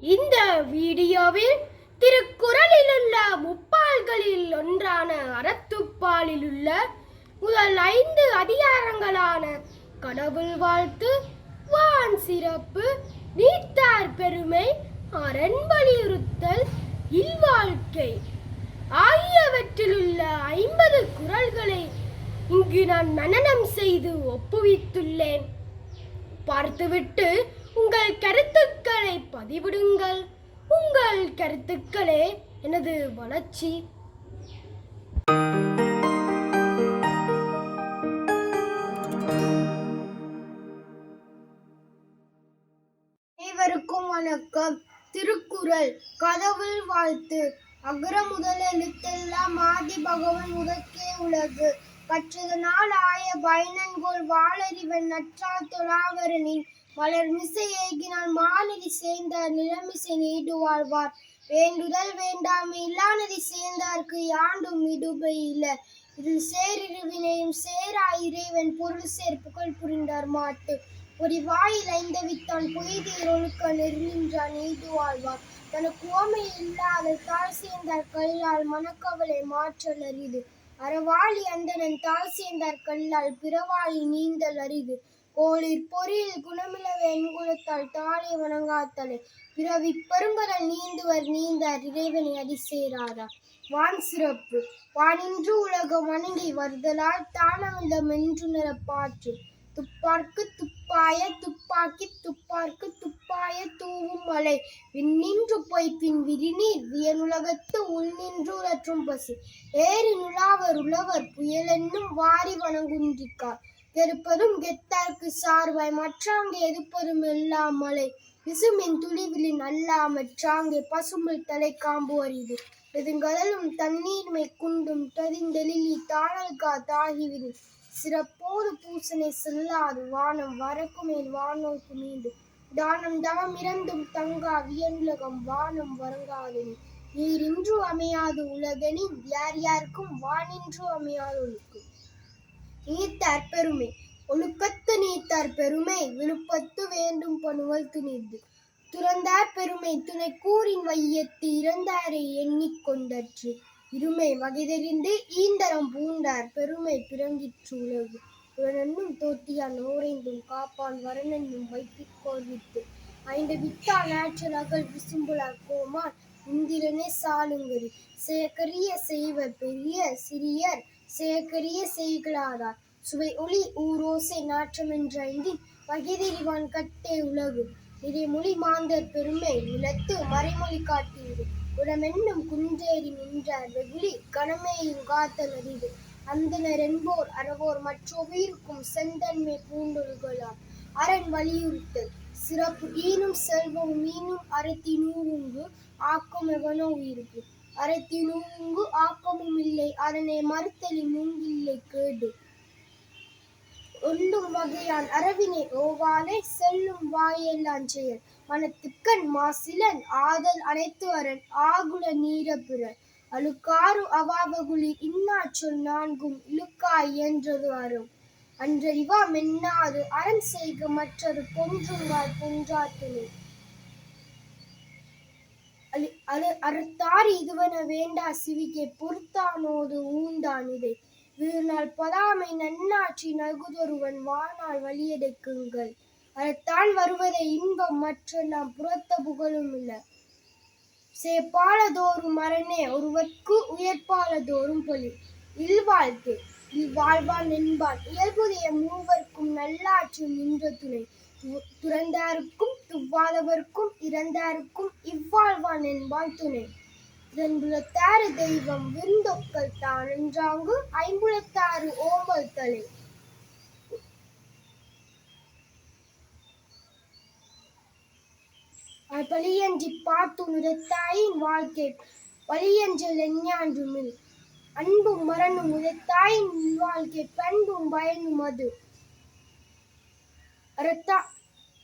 இந்த வீடியோவில் திருக்குறளில் உள்ள முப்பால்களில் ஒன்றான அறத்துப்பாலில் உள்ள முதல் 5 அதிகாரங்களான கடவுள் வாழ்த்து, வான் சிறப்பு, நீத்தார் பெருமை, அரண் வலியுறுத்தல், இல்வாழ்க்கை ஆகியவற்றில் உள்ள 50 குறள்களை இங்கு நான் மனனம் செய்து ஒப்புவித்துள்ளேன். பார்த்துவிட்டு உங்கள் கருத்துக்களை பதிவிடுங்கள். உங்கள் கருத்துக்களே எனது வளர்ச்சி. அனைவருக்கும் வணக்கம். திருக்குறள். கடவுள் வாழ்த்து. அகர முதல் எழுத்தெல்லாம் ஆதி பகவன் முதற்கே உலகு. கற்றதனால் ஆய பயனன்கோள் வாளறிவன் நற்றால் தொழாவரனின் மலர்மிசை ஏகினால் மாநதி சேர்ந்தார் நிலமிசை நீடு வாழ்வார். வேண்டுதல் வேண்டாமை இல்லாநதி சேர்ந்தார்க்கு யாண்டும் இடுபை இல்ல. இதில் சேரிருவினையும் சேரா இறைவன் பொருள் சேர் புகழ் புரிந்தார் மாட்டு. ஒரு வாயில் ஐந்தவித்தான் பொய்தீர் ஒழுக்க நெருநின்றான் நீடு வாழ்வார். தனக்கு உவமை இல்லாத தாழ் சேர்ந்தார் கல்லால் மனக்கவலை மாற்றல் அரிது. அறவாளி அந்தணன் தாழ் சேர்ந்தார் கல்லால் பிறவாளி நீந்தல் அரிது. கோளிர் பொறியில் குணமிலவே எண்குலத்தால் தாளை வணங்காத்தலை பிறவி பெருங்கடல் நீந்துவர் நீந்தார் இறைவனை அதிசேராதார். வான் சிறப்பு. வானின்று உலகம் வணங்கி வருதலால் தானமில்லம் என்று நிறப்பாற்று. துப்பார்க்கு துப்பாய துப்பாக்கி துப்பார்க்கு துப்பாய தூவும் மலை. விண்ணின்று பொய்ப்பின் விரிநீர் வியனுலகத்து உள்நின்று உலற்றும் பசு. ஏறி நுழாவர் உழவர் புயலென்னும் வாரி வணங்குன்றிக்கார். கெடுப்பதும் கெத்தார்க்கு சார்வாய் மற்றாங்கே எதிர்ப்பதும் எல்லா மலை. விசுமின் துளிவிலின் அல்லா மற்றாங்கே பசும்பில் தலை காம்பு அரிது. நெடுங்கடலும் தண்ணீர்மை குண்டும் ததிந்தெழிலி தாழல்கா தாகிவிடு. சிறப்போடு பூசனை செல்லாது வானம் வரக்கு மேல் வானோர்க்கு மீண்டு. தானம் தவம் இறந்தும் தங்கா வியனுலகம் வானம் வரங்காதெனி. நீரின்று அமையாது உலகெனின் யார் யாருக்கும் வானின்று அமையாது ஒழுக்கு. நீத்தார் பெருமை. ஒழுக்கத்து நீத்தார் பெருமை விழுப்பத்து வேண்டும் பணுவல் துணிந்து. துறந்தார் பெருமை துணை கூறின் வையத்து இறந்தாரை எண்ணிக் கொண்டற்று. இருமை வகைதெறிந்து ஈந்தரம் பூண்டார் பெருமை பிறங்கிற்று உலகு. உடனென்னும் தோட்டியான் ஓரைந்தும் காப்பான் வரனென்னும் வைப்பிக்கோர் வித்து. 5 வித்தான் ஆற்றல் அகல் விசும்புலார் கோமான் இந்திரனே சாலுங்கரி. செயற்கரிய செய்வர் பெரிய சிறியர் செயற்கரிய செய்களாதார். சுவை ஒளி ஊரோசை நாற்றமென்றைந்தின் வகைதெறிவான் கட்டே உலகு. நிறைமொழி மாந்தர் பெருமை நிலத்து மறைமொழி காட்டியது. உடமென்னும் குன்றேறி நின்றார் வெகுளி கணமேயும் காத்தல் அரிது. அந்தனர் என்போர் அறவோர் மற்றொருவருக்கும் செந்தன்மை பூண்டொழுகலார். அரண் வலியுறுத்தல். சிறப்பு. ஈனும் செல்வமும் ஈனும் அறத்தினூங்கு ஆக்கம் எவனோ உயிருக்கு. அறத்தினூங்கு ஆக்கமும் இல்லை அரணை மறுத்தலின் நுங்கில்லை கேடு. ஒல்லும் வகையான் அறவினை ஓவாலை செல்லும் வாயெல்லாஞ் செயல். மனத்துக்கண் மாசிலன் ஆதல் அனைத்து அரண் ஆகுல நீர பிற. அழுக்காறு அவாவகுளி இன்னாச்சொல் நான்கும் இழுக்காய் என்றது அறம். அன்றறிவா மென்னாது அரண் செய்க மற்றது பொன்றுங்கால் பொன்றாத்துணை. அறத்தாறு இதுவன வேண்டா சிவிகை பொறுத்தானோது ஊந்தான் இதை. வீழ்நாள் பதாமை நன்னாற்றி நல்குதொருவன் வாழ்நாள் வலியடைக்குங்கள். அறத்தான் வருவதை இன்பம் மற்றெல்லாம் புறத்த புகழும் இல்ல. சேப்பாலதோறும் அரணே ஒருவர்க்கு உயர்ப்பாலதோறும் பலி. இல்வாழ்க்கை. இல்வாழ்வான் என்பான் இயல்புடைய மூவர்க்கும் நல்லாற்றில் நின்ற துணை. துறந்தாருக்கும் துவாதவர்க்கும் இறந்தாருக்கும் இவ்வாழ்வான் என்பான் துணை. இதன்புலத்தாறு தெய்வம் விருந்தொக்கல் தான் என்றாங்கு ஐம்புலத்தாறு ஓம்பல் தலை. பழியன்றி பார்த்து உரைத்தாயின் வாழ்க்கை வழியஞ்சல் எஞ்ஞான்றுமில். அன்பும் மரணும் உரைத்தாயின் வாழ்க்கை பண்பும் பயனும் அது.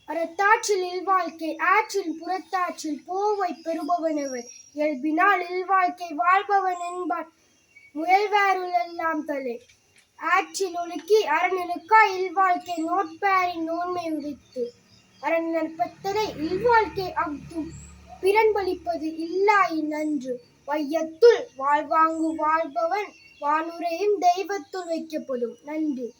அறத்தாற்றில் இல்வாழ்க்கை ஆற்றில் புறத்தாற்றில் போவை பெறுபவனவன். இயல்பினால் இல்வாழ்க்கை வாழ்பவன் என்பான் முயல்வாருளெல்லாம் தலை. ஆற்றில் ஒழுக்கி அறநிலுக்கா இல்வாழ்க்கை நோட்பாரின் நோன்மை உரைத்து. அரண் நற்பத்ததை இல்வாழ்க்கை அஃதும் பிறன்பளிப்பது இல்லாய் நன்று. வையத்துள் வாழ்வாங்கு வாழ்பவன் வானுரையும் தெய்வத்துள் வைக்கப்படும். நன்றி.